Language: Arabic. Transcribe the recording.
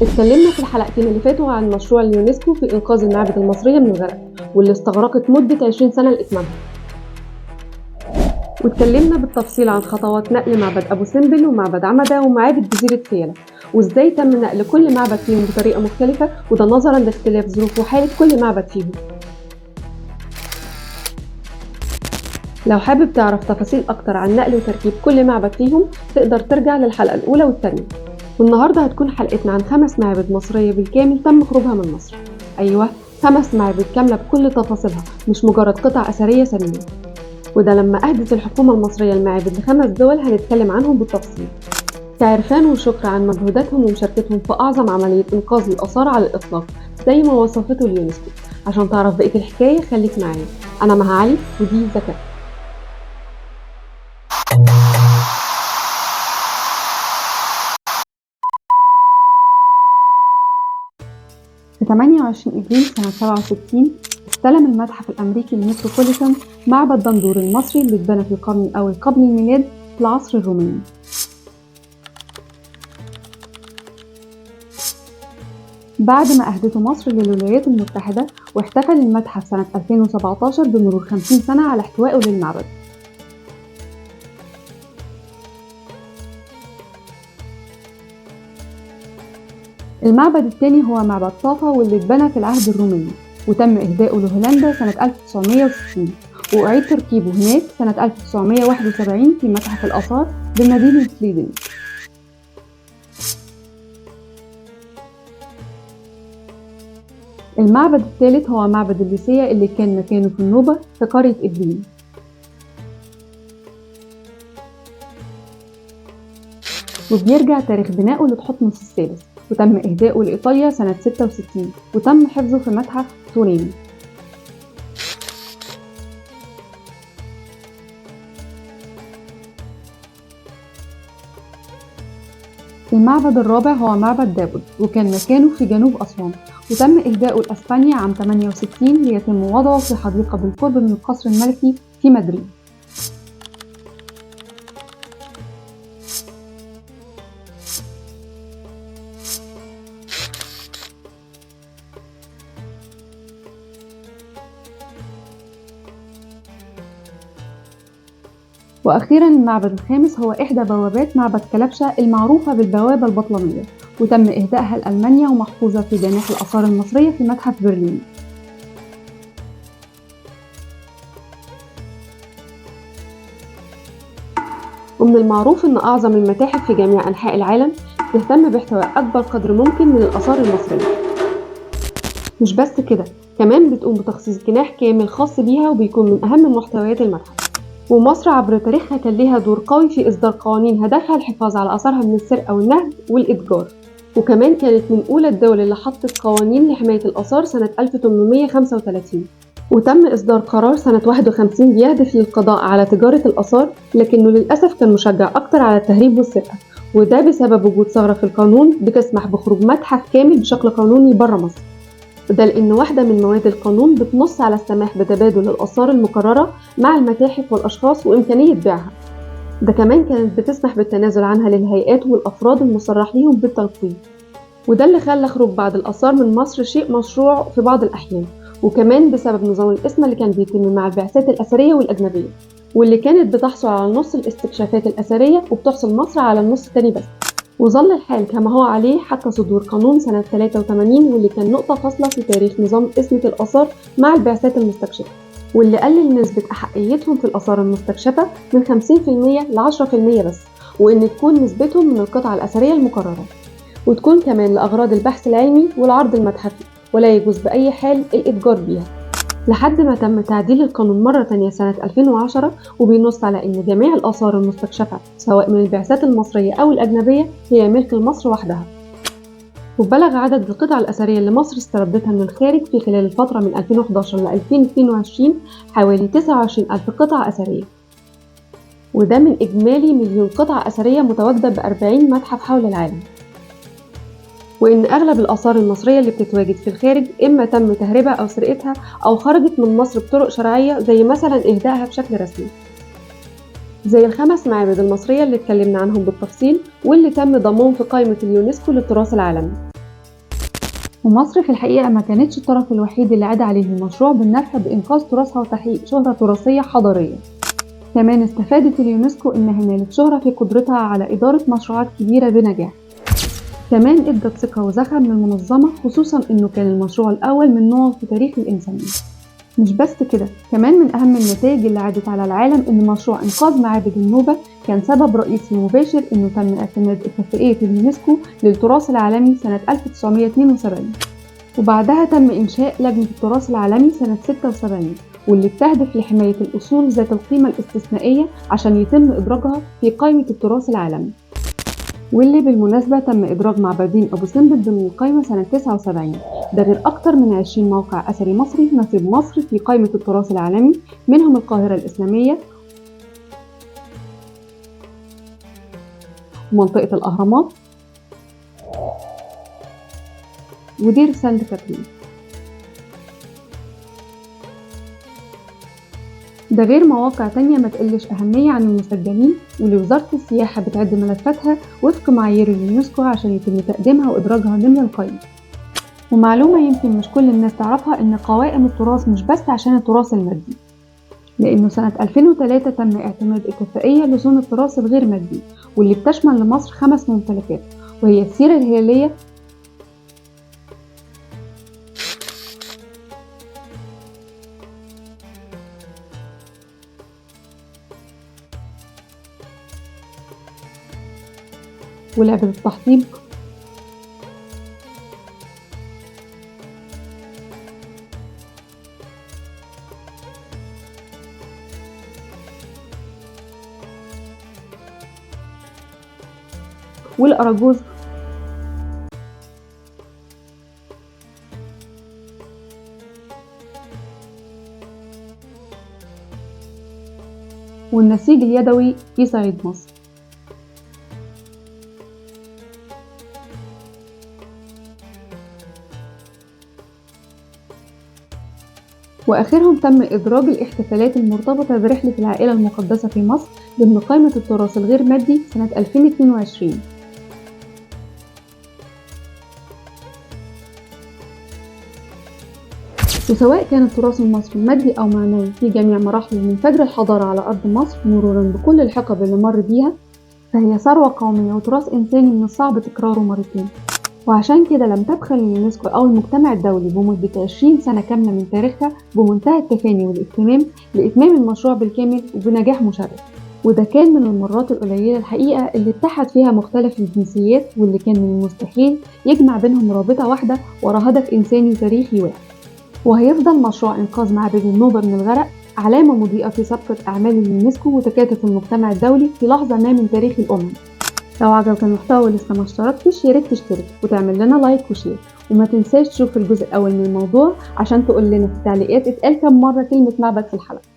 اتكلمنا في الحلقتين اللي فاتوا عن مشروع اليونسكو في إنقاذ المعابد المصرية من الغرق واللي استغرقت مدة 20 سنة لإتمامها، واتكلمنا بالتفصيل عن خطوات نقل معبد أبو سمبل ومعبد عمدة ومعابد جزيرة فيلة، وإزاي تم نقل كل معبد فيهم بطريقة مختلفة، وده نظرا لاختلاف ظروف وحالة كل معبد فيهم. لو حابب تعرف تفاصيل أكتر عن نقل وتركيب كل معبد فيهم تقدر ترجع للحلقة الأولى والثانية. والنهاردة هتكون حلقتنا عن 5 معابد مصرية بالكامل تم خروجها من مصر. أيوة، 5 معابد كاملة بكل تفاصيلها، مش مجرد قطع أثرية سليمة. وده لما أهدت الحكومة المصرية المعابد ل5 دول هنتكلم عنهم بالتفصيل. كعرفان وشكر عن مجهوداتهم ومشاركتهم في أعظم عملية إنقاذ الآثار على الإطلاق زي ما وصفته اليونسكو. عشان تعرف بقية الحكاية خليك معايا. أنا مها علي ودي ذكاء. في 28 إبريل سنة 67 استلم المتحف الأمريكي المتروبوليتان معبد دندور المصري اللي اتبنى في القرن الأول قبل الميلاد في العصر الروماني. بعد ما أهدته مصر للولايات المتحدة، واحتفل المتحف سنة 2017 بمرور 50 سنة على احتوائه للمعبد. المعبد الثاني هو معبد طافا واللي اتبنى في العهد الروماني وتم إهداؤه لهولندا سنة 1960، وأعيد تركيبه هناك سنة 1971 في متحف الآثار بمدينة ليدن. المعبد الثالث هو معبد الليسية اللي كان مكانه في النوبة في قرية إبلين. وبيرجع تاريخ بنائه لتحتمس الثالث، وتم إهداؤه لإيطاليا سنة 66 وتم حفظه في متحف تورين. المعبد الرابع هو معبد داود وكان مكانه في جنوب أسوان، وتم إهداؤه لأسبانيا عام 68 ليتم وضعه في حديقة بالقرب من القصر الملكي في مدريد. وأخيراً المعبد الخامس هو إحدى بوابات معبد كلبشة المعروفة بالبوابة البطلمية، وتم إهدائها لألمانيا ومحفوظة في جناح الآثار المصرية في متحف برلين. ومن المعروف أن أعظم المتاحف في جميع أنحاء العالم تهتم باحتواء أكبر قدر ممكن من الآثار المصرية. مش بس كده، كمان بتقوم بتخصيص جناح كامل خاص بيها وبيكون من أهم محتويات المتحف. ومصر عبر تاريخها كان ليها دور قوي في إصدار قوانين هدفها الحفاظ على آثارها من السرقة والنهب والإتجار، وكمان كانت من أولى الدول اللي حطت قوانين لحماية الآثار سنة 1835. وتم إصدار قرار سنة 51 بيهدف للقضاء على تجارة الآثار، لكنه للأسف كان مشجع أكتر على التهريب والسرقة، وده بسبب وجود ثغرة في القانون بتسمح بخروج متحف كامل بشكل قانوني بره مصر. وده لأن واحدة من مواد القانون بتنص على السماح بتبادل الآثار المكررة مع المتاحف والأشخاص وإمكانية بيعها. ده كمان كانت بتسمح بالتنازل عنها للهيئات والأفراد المصرح ليهم بالتلقين، وده اللي خلى خروج بعض الآثار من مصر شيء مشروع في بعض الأحيان، وكمان بسبب نظام القسمة اللي كان بيتم مع البعثات الأثرية والأجنبية، واللي كانت بتحصل على نص الاستكشافات الأثرية وبتحصل مصر على النص التاني بس. وظل الحال كما هو عليه حتى صدور قانون سنة 83 واللي كان نقطة فاصلة في تاريخ نظام قسمة الآثار مع البعثات المستكشفة، واللي قلل نسبة أحقيتهم في الآثار المستكشفة من 50% ل 10% بس، وإن تكون نسبتهم من القطع الأثرية المكررة، وتكون كمان لأغراض البحث العلمي والعرض المتحفي، ولا يجوز بأي حال الإتجار بيها. لحد ما تم تعديل القانون مرة تانية سنة 2010 وبينص على إن جميع الآثار المستكشفة سواء من البعثات المصرية أو الأجنبية هي ملك لمصر وحدها. وبلغ عدد القطع الأثرية اللي مصر استردتها من الخارج في خلال الفترة من 2011 ل 2022 حوالي 29,000 قطعة أثرية، وده من إجمالي مليون قطعة أثرية متواجدة ب40 متحف حول العالم. وإن أغلب الآثار المصرية اللي بتتواجد في الخارج إما تم تهريبها أو سرقتها أو خرجت من مصر بطرق شرعية زي مثلا إهدائها بشكل رسمي، زي ال5 معابد المصرية اللي اتكلمنا عنهم بالتفصيل واللي تم ضمهم في قائمة اليونسكو للتراث العالمي. ومصر في الحقيقة ما كانتش الطرف الوحيد اللي عاد عليه المشروع بالنفع بإنقاذ تراثها وتحقيق شهرة تراثية حضارية. كمان استفادت اليونسكو إنها نالت شهرة في قدرتها على إدارة مشروعات كبيرة بنجاح. كمان ادت ثقة وزخم للمنظمة، خصوصا إنه كان المشروع الأول من نوعه في تاريخ الإنسانية. مش بس كده، كمان من أهم النتائج اللي عادت على العالم إن مشروع إنقاذ معابد النوبة كان سبب رئيسي مباشر إنه تم اعتماد اتفاقية اليونسكو للتراث العالمي سنة 1972، وبعدها تم إنشاء لجنة التراث العالمي سنة 76، واللي بتهدف لحماية الأصول ذات القيمة الاستثنائية عشان يتم إدراجها في قائمة التراث العالمي، واللي بالمناسبة تم إدراج معبدين أبو سمبل ضمن القائمة سنة 79. ده غير أكتر من 20 موقع أثري مصري نصيب مصر في قائمة التراث العالمي، منهم القاهرة الإسلامية ومنطقة الأهرامات ودير سانت كاترين. ده غير مواقع تانية ما تقلش أهمية عن المسجلين، واللي وزارة السياحة بتعد ملفاتها وفق معايير اليونسكو عشان يتم تقديمها وإدراجها ضمن القائمة. ومعلومة يمكن مش كل الناس تعرفها إن قوائم التراث مش بس عشان التراث المادي، لأنه سنة 2003 تم اعتماد اتفاقية لصون التراث الغير مادي، واللي بتشمل لمصر 5 ممتلكات، وهي السيرة الهلالية ولعبة التحطيب والأراجوز والنسيج اليدوي في صعيد مصر. وآخرهم تم إدراج الاحتفالات المرتبطة برحلة العائلة المقدسة في مصر ضمن قائمة التراث الغير مادي سنة 2022. وسواء كان التراث المصري مادي أو معنوي في جميع مراحله من فجر الحضارة على أرض مصر مرورا بكل الحقب اللي مر بيها، فهي ثروة قومية وتراث إنساني من الصعب تكراره مرتين. وعشان كده لم تبخل اليونسكو أو المجتمع الدولي بمدة 20 سنة كاملة من تاريخها بمنتهى التفاني والاهتمام لإتمام المشروع بالكامل وبنجاح مشرف. وده كان من المرات القليلة الحقيقة اللي اتحد فيها مختلف الجنسيات، واللي كان من المستحيل يجمع بينهم رابطة واحدة ورا هدف إنساني وتاريخي واحد. وهيفضل مشروع إنقاذ معبد النوبة من الغرق علامة مضيئة في سابقة أعمال اليونسكو وتكاتف المجتمع الدولي في لحظة ما من تاريخ الأمم. لو عجبك المحتوى ولسه ما اشتركتش، ياريت تشترك وتعمل لنا لايك وشير، وما تنساش تشوف الجزء الأول من الموضوع عشان تقول لنا في التعليقات اتقال كم مرة كلمة معبد في الحلقة.